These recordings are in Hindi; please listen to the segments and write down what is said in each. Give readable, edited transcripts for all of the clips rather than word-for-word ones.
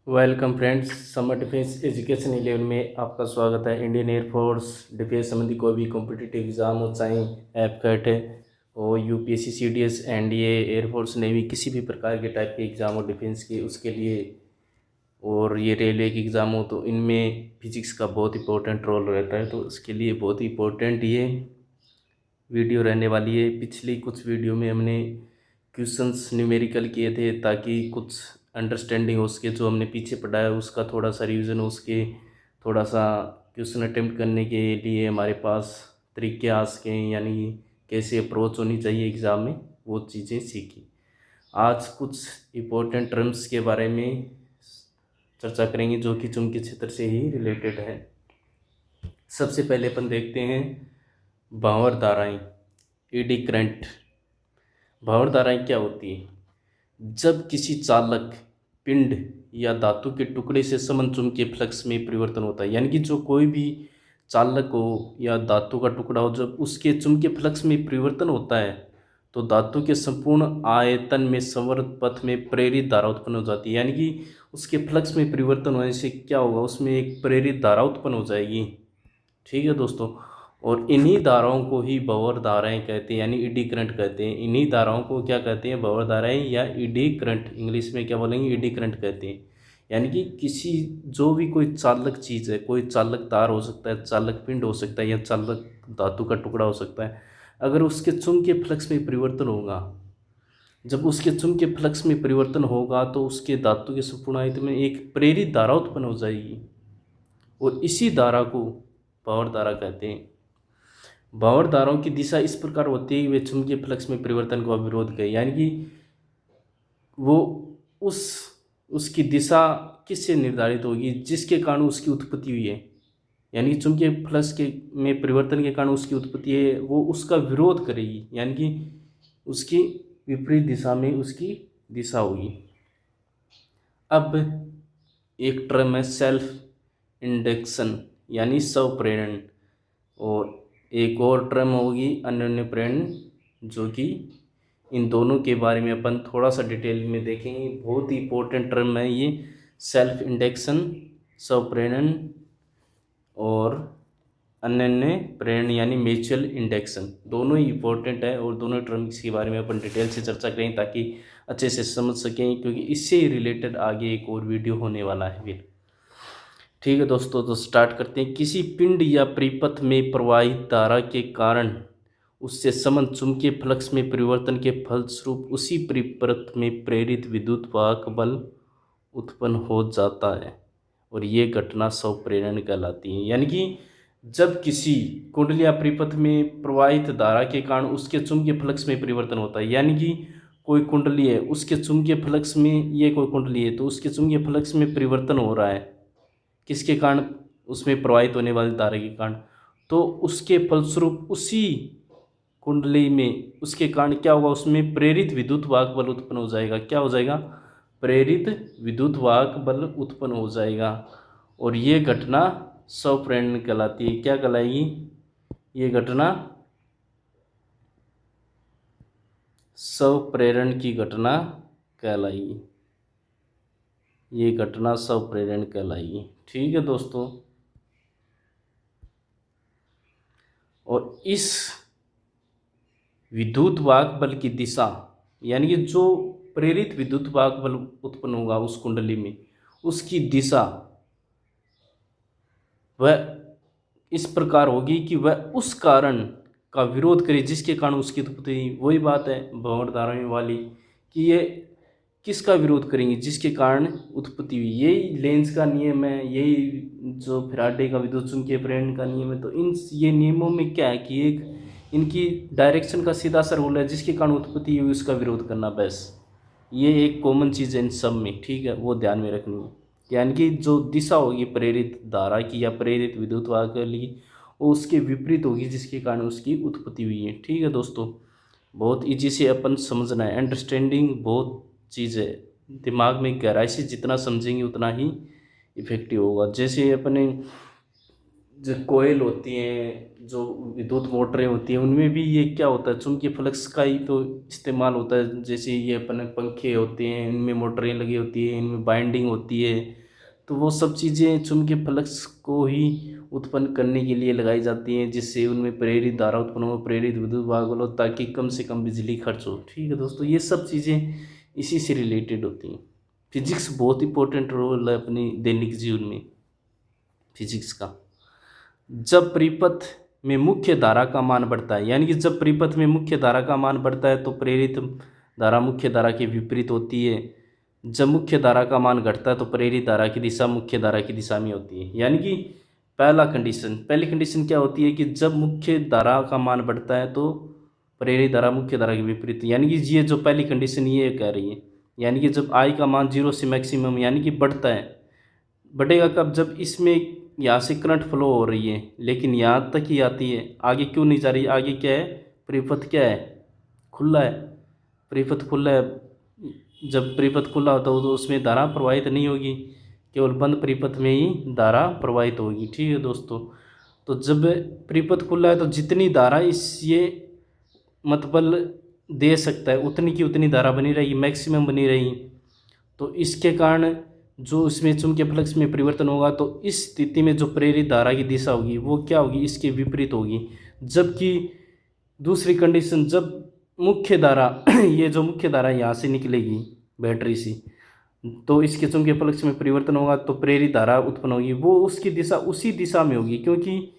Welcome friends, summer defence education 11 में आपका स्वागत है। इंडियन एयरफोर्स डिफेंस संबंधी कोई भी कॉम्पिटिटिव एग्ज़ाम हो, चाहे एफकेट है और UPSC, CDS, NDA, air force, navy, किसी भी प्रकार के टाइप के एग्ज़ाम हो डिफेंस के, उसके लिए, और ये रेलवे के एग्ज़ाम हो, तो इनमें फिजिक्स का बहुत इंपॉर्टेंट रोल रहता है। तो उसके लिए बहुत ही इंपॉर्टेंट ये वीडियो रहने वाली है। पिछली कुछ वीडियो में हमने क्वेश्चंस न्यूमेरिकल किए थे ताकि कुछ अंडरस्टैंडिंग हो सके, जो हमने पीछे पढ़ा है उसका थोड़ा सा रिवीजन हो सके, थोड़ा सा क्वेश्चन अटेम्प्ट करने के लिए हमारे पास तरीके आ सकें, यानी कैसे अप्रोच होनी चाहिए एग्ज़ाम में, वो चीज़ें सीखी। आज कुछ इम्पोर्टेंट टर्म्स के बारे में चर्चा करेंगे जो कि चुंबकीय क्षेत्र से ही रिलेटेड है। सबसे पहले अपन देखते हैं भंवर धाराएं, एडी करंट। भंवर धाराएं क्या होती है? जब किसी चालक पिंड या धातु के टुकड़े से समचुंबकीय फ्लक्स में परिवर्तन होता है, यानी कि जो कोई भी चालक हो या धातु का टुकड़ा हो, जब उसके चुंबकीय फ्लक्स में परिवर्तन होता है तो धातु के संपूर्ण आयतन में संवर्त पथ में प्रेरित धारा उत्पन्न हो जाती है। यानी कि उसके फ्लक्स में परिवर्तन होने से क्या होगा, उसमें एक प्रेरित धारा उत्पन्न हो जाएगी। ठीक है दोस्तों, और इन्हीं धाराओं को ही भंवर धाराएं कहते हैं, यानी ईडी करंट कहते हैं। इन्हीं धाराओं को क्या कहते हैं? भंवर धाराएं या ईडी करंट, इंग्लिश में क्या बोलेंगे? ईडी करंट कहते हैं। यानी कि किसी, जो भी कोई चालक चीज़ है, कोई चालक तार हो सकता है, चालक पिंड हो सकता है, या चालक धातु का टुकड़ा हो सकता है, अगर उसके चुंबकीय फ्लक्स में परिवर्तन होगा, जब उसके चुंबकीय फ्लक्स में परिवर्तन होगा तो उसके धातु के संपूर्ण आयतन में एक प्रेरित धारा उत्पन्न हो जाएगी, और इसी धारा को भंवर धारा कहते हैं। भंवर धाराओं की दिशा इस प्रकार होती है कि वे चुंबकीय फ्लक्स में परिवर्तन का विरोध करें, यानी कि वो उस उसकी दिशा किससे निर्धारित होगी? जिसके कारण उसकी उत्पत्ति हुई है, यानी चुंबकीय फ्लक्स के में परिवर्तन के कारण उसकी उत्पत्ति है, वो उसका विरोध करेगी, यानी कि उसकी विपरीत दिशा में उसकी दिशा होगी। अब एक टर्म है सेल्फ इंडक्शन, यानी स्वप्रेरण, और एक और टर्म होगी अन्योन्य प्रेरण, जो कि इन दोनों के बारे में अपन थोड़ा सा डिटेल में देखेंगे। बहुत ही इंपॉर्टेंट टर्म है ये, सेल्फ इंडक्शन, स्वप्रेरण, और अन्योन्य प्रेरण यानी म्यूचुअल इंडक्शन। दोनों ही इंपॉर्टेंट है और दोनों टर्म्स के बारे में अपन डिटेल से चर्चा करें ताकि अच्छे से समझ सकें, क्योंकि इससे रिलेटेड आगे एक और वीडियो होने वाला है फिर। ठीक है दोस्तों, तो स्टार्ट करते हैं। किसी पिंड या परिपथ में प्रवाहित धारा के कारण उससे संबंध चुंबकीय फ्लक्स में परिवर्तन के फलस्वरूप उसी परिपथ में प्रेरित विद्युत वाहक बल उत्पन्न हो जाता है, और ये घटना स्वप्रेरण कहलाती है। यानी कि जब किसी कुंडली या परिपथ में प्रवाहित धारा के कारण उसके चुंबकीय फ्लक्स में परिवर्तन होता है, यानी कि कोई कुंडली है, उसके चुंबकीय फ्लक्स में, ये कोई कुंडली है तो उसके चुंबकीय फ्लक्स में परिवर्तन हो रहा है, किसके कारण? उसमें प्रवाहित होने वाली धारा के कारण। तो उसके फलस्वरूप उसी कुंडली में उसके कारण क्या होगा, उसमें प्रेरित विद्युत वाहक बल उत्पन्न हो जाएगा। क्या हो जाएगा? प्रेरित विद्युत वाहक बल उत्पन्न हो जाएगा, और ये घटना स्वप्रेरण कहलाती है। क्या कहलाएगी ये घटना? स्वप्रेरण की घटना कहलाएगी। ये घटना स्वप्रेरण कहलाएगी। ठीक है दोस्तों, और इस विद्युत वाहक बल की दिशा, यानी कि जो प्रेरित विद्युत वाहक बल उत्पन्न होगा उस कुंडली में, उसकी दिशा वह इस प्रकार होगी कि वह उस कारण का विरोध करे जिसके कारण उसकी उत्पत्ति हुई। वही बात है भंवर धाराएं वाली, कि ये किसका विरोध करेंगे? जिसके कारण उत्पत्ति हुई। यही लेंस का नियम है, यही जो फैराडे का विद्युत चुंबकीय प्रेरण का नियम है। तो इन ये नियमों में क्या है कि एक इनकी डायरेक्शन का सीधा सा रूल है, जिसके कारण उत्पत्ति हुई उसका विरोध करना, बस। ये एक कॉमन चीज़ है इन सब में, ठीक है, वो ध्यान में रखनी है। यानी कि जो दिशा होगी प्रेरित धारा की या प्रेरित विद्युत वाहक की, वो उसके विपरीत होगी जिसके कारण उसकी उत्पत्ति हुई है। ठीक है दोस्तों, बहुत ईजी से अपन समझना है। अंडरस्टैंडिंग बहुत चीज़ है, दिमाग में गहराई से जितना समझेंगे उतना ही इफेक्टिव होगा। जैसे अपने जो कोयल होती हैं, जो विद्युत मोटरें होती हैं, उनमें भी ये क्या होता है, चुंबकीय फ्लक्स का ही तो इस्तेमाल होता है। जैसे ये अपने पंखे होते हैं, इनमें मोटरें लगी होती हैं, इनमें बाइंडिंग होती है, तो वो सब चीज़ें चुंबकीय फ्लक्स को ही उत्पन्न करने के लिए लगाई जाती हैं, जिससे उनमें प्रेरित धारा उत्पन्न हो, प्रेरित विद्युत भाग हो, ताकि कम से कम बिजली खर्च हो। ठीक है दोस्तों, ये सब चीज़ें इसी से रिलेटेड होती हैं। फिजिक्स बहुत इंपॉर्टेंट रोल है अपनी दैनिक जीवन में फिजिक्स का। जब परिपथ में मुख्य धारा का मान बढ़ता है, यानी कि जब परिपथ में मुख्य धारा का मान बढ़ता है तो प्रेरित धारा मुख्य धारा के विपरीत होती है। जब मुख्य धारा का मान घटता है तो प्रेरित धारा की दिशा मुख्य धारा की दिशा में होती है। यानी कि पहली कंडीशन क्या होती है कि जब मुख्य धारा का मान बढ़ता है तो प्रेरित धारा मुख्य धारा के विपरीत, यानी कि ये जो पहली कंडीशन ये कह रही है, यानी कि जब आई का मान 0 से मैक्सिमम यानी कि बढ़ता है। बढ़ेगा कब, जब इसमें यहाँ से करंट फ्लो हो रही है लेकिन यहाँ तक ही आती है, आगे क्यों नहीं जा रही। आगे क्या है, परिपथ क्या है, खुला है। परिपथ खुला है, जब परिपथ खुला होता है तो उसमें धारा प्रवाहित नहीं होगी, केवल बंद परिपथ में ही धारा प्रवाहित होगी। ठीक है दोस्तों, तो जब परिपथ खुला है तो जितनी धारा इस ये मतलब दे सकता है उतनी की उतनी धारा बनी रहेगी, मैक्सिमम बनी रहेगी। तो इसके कारण जो इसमें चुंबकीय फ्लक्स में परिवर्तन होगा तो इस स्थिति में जो प्रेरित धारा की दिशा होगी वो क्या होगी, इसके विपरीत होगी। जबकि दूसरी कंडीशन, जब मुख्य धारा ये जो मुख्य धारा यहाँ से निकलेगी बैटरी से, तो इसके चुंबकीय फ्लक्स में परिवर्तन होगा तो प्रेरित धारा उत्पन्न होगी, वो उसकी दिशा उसी दिशा में होगी। क्योंकि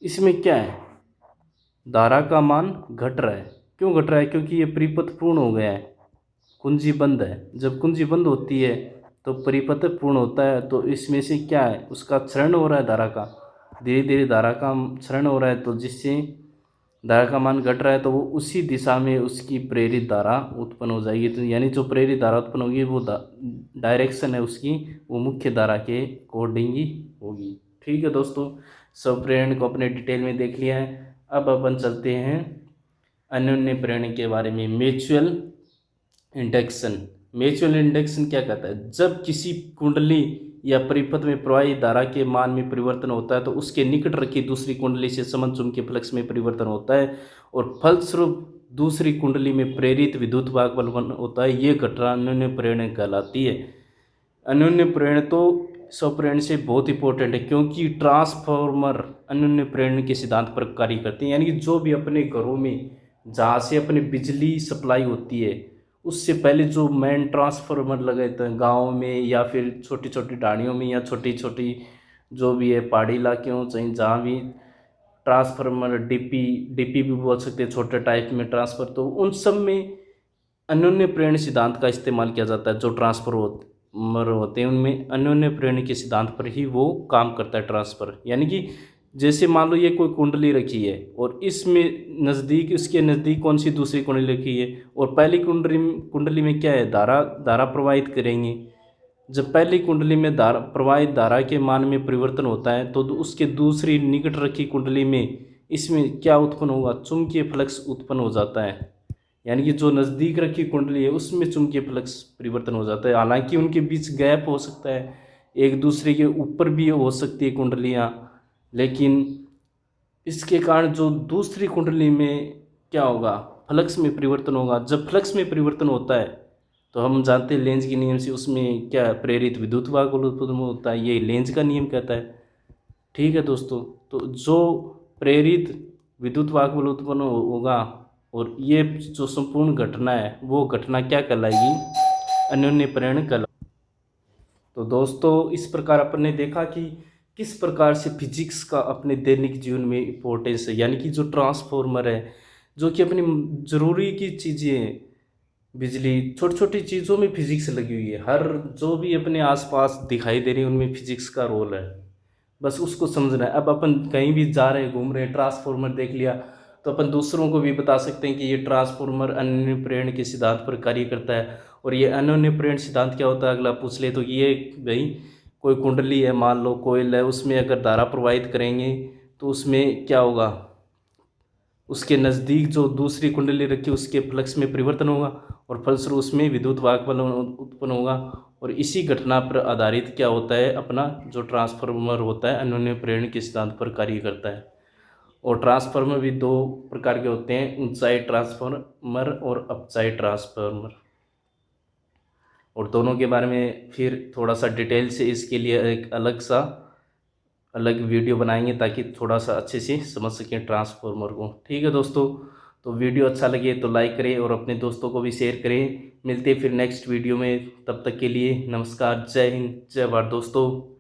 इसमें क्या है, धारा का मान घट रहा है। क्यों घट रहा है, क्योंकि ये परिपथ पूर्ण हो गया है, कुंजी बंद है। जब कुंजी बंद होती है तो परिपथ पूर्ण होता है, तो इसमें से क्या है, उसका क्षरण हो रहा है धारा का, धीरे धीरे धारा का क्षरण हो रहा है, तो जिससे धारा का मान घट रहा है तो वो उसी दिशा में उसकी प्रेरित धारा उत्पन्न हो जाएगी। तो यानी जो प्रेरित धारा उत्पन्न होगी वो डायरेक्शन है उसकी, वो मुख्य धारा के अकॉर्डिंग ही होगी। ठीक है दोस्तों, सब प्रेरण को अपने डिटेल में देख लिया है। अब अपन चलते हैं अन्योन्य प्रेरण के बारे में। म्यूचुअल इंडक्शन क्या कहता है, जब किसी कुंडली या परिपथ में प्रवाहित धारा के मान में परिवर्तन होता है तो उसके निकट रखी दूसरी कुंडली से समान चुंबकीय फ्लक्स में परिवर्तन होता है और फलस्वरूप दूसरी कुंडली में प्रेरित विद्युत भाग बल होता है। ये घटना अन्योन्य प्रेरण कहलाती है। अन्योन्य प्रेरण तो स्वप्रेरण से बहुत इंपॉर्टेंट है, क्योंकि ट्रांसफॉर्मर अन्योन्य प्रेरण के सिद्धांत पर कार्य करते हैं। यानी कि जो भी अपने घरों में जहाँ से अपनी बिजली सप्लाई होती है उससे पहले जो मेन ट्रांसफार्मर लगे थे गाँव में या फिर छोटी छोटी ढाणियों में या छोटी छोटी जो भी है पहाड़ी इलाके हों, चाहे जहाँ भी ट्रांसफार्मर डीपी भी बोल सकते हैं, छोटे टाइप में ट्रांसफर, तो उन सब में अन्योन्य प्रेरण सिद्धांत का इस्तेमाल किया जाता है। जो ट्रांसफार्मर होते हैं उनमें अन्योन्य प्रेरण के सिद्धांत पर ही वो काम करता है ट्रांसफर। यानी कि जैसे मान लो ये कोई कुंडली रखी है और इसमें नज़दीक, इसके नज़दीक कौन सी दूसरी कुंडली रखी है, और पहली कुंडली में क्या है, धारा प्रवाहित करेंगे। जब पहली कुंडली में प्रवाहित धारा के मान में परिवर्तन होता है तो उसके दूसरी निकट रखी कुंडली में इसमें क्या उत्पन्न होगा, चुंबकीय फ्लक्स उत्पन्न हो जाता है। यानी कि जो नज़दीक रखी कुंडली है उसमें चुंबकीय फ्लक्स परिवर्तन हो जाता है। हालांकि उनके बीच गैप हो सकता है, एक दूसरे के ऊपर भी हो सकती है कुंडलियाँ, लेकिन इसके कारण जो दूसरी कुंडली में क्या होगा, फ्लक्स में परिवर्तन होगा। जब फ्लक्स में परिवर्तन होता है तो हम जानते हैं लेंज के नियम से उसमें क्या प्रेरित विद्युत भाग उत्पन्न होता है, ये लेंज का नियम कहता है। ठीक है दोस्तों, तो जो प्रेरित विद्युत भाग उत्पन्न होगा और ये जो संपूर्ण घटना है वो घटना क्या कहलाएगी, अन्योन्य प्रेरण कहलाएगी। तो दोस्तों इस प्रकार अपन ने देखा कि किस प्रकार से फिजिक्स का अपने दैनिक जीवन में इम्पोर्टेंस है। यानी कि जो ट्रांसफॉर्मर है, जो कि अपनी ज़रूरी की चीज़ें हैं, बिजली, छोटी छोटी चीज़ों में फिजिक्स लगी हुई है। हर जो भी अपने आसपास दिखाई दे रही है उनमें फिजिक्स का रोल है, बस उसको समझना है। अब अपन कहीं भी जा रहे हैं, घूम रहे हैं, ट्रांसफॉर्मर देख लिया तो अपन दूसरों को भी बता सकते हैं कि ये ट्रांसफॉर्मर अन्योन्य प्रेरण के सिद्धांत पर कार्य करता है। और ये अन्योन्य प्रेरण सिद्धांत क्या होता है, अगला पूछ ले तो ये भाई कोई कुंडली है, मान लो कोयल है, उसमें अगर धारा प्रवाहित करेंगे तो उसमें क्या होगा, उसके नज़दीक जो दूसरी कुंडली रखी उसके फ्लक्स में परिवर्तन होगा और फलस्वरूप उसमें विद्युत वाहक बल उत्पन्न होगा और इसी घटना पर आधारित क्या होता है, अपना जो ट्रांसफार्मर होता है अन्योन्य प्रेरण के सिद्धांत पर कार्य करता है। और ट्रांसफार्मर भी दो प्रकार के होते हैं, ऊंचाई ट्रांसफार्मर और अपचाई ट्रांसफार्मर। और दोनों के बारे में फिर थोड़ा सा डिटेल से इसके लिए एक अलग वीडियो बनाएंगे ताकि थोड़ा सा अच्छे से समझ सकें ट्रांसफार्मर को। ठीक है दोस्तों, तो वीडियो अच्छा लगे तो लाइक करें और अपने दोस्तों को भी शेयर करें। मिलते हैं फिर नेक्स्ट वीडियो में, तब तक के लिए नमस्कार, जय हिंद, जय भारत दोस्तों।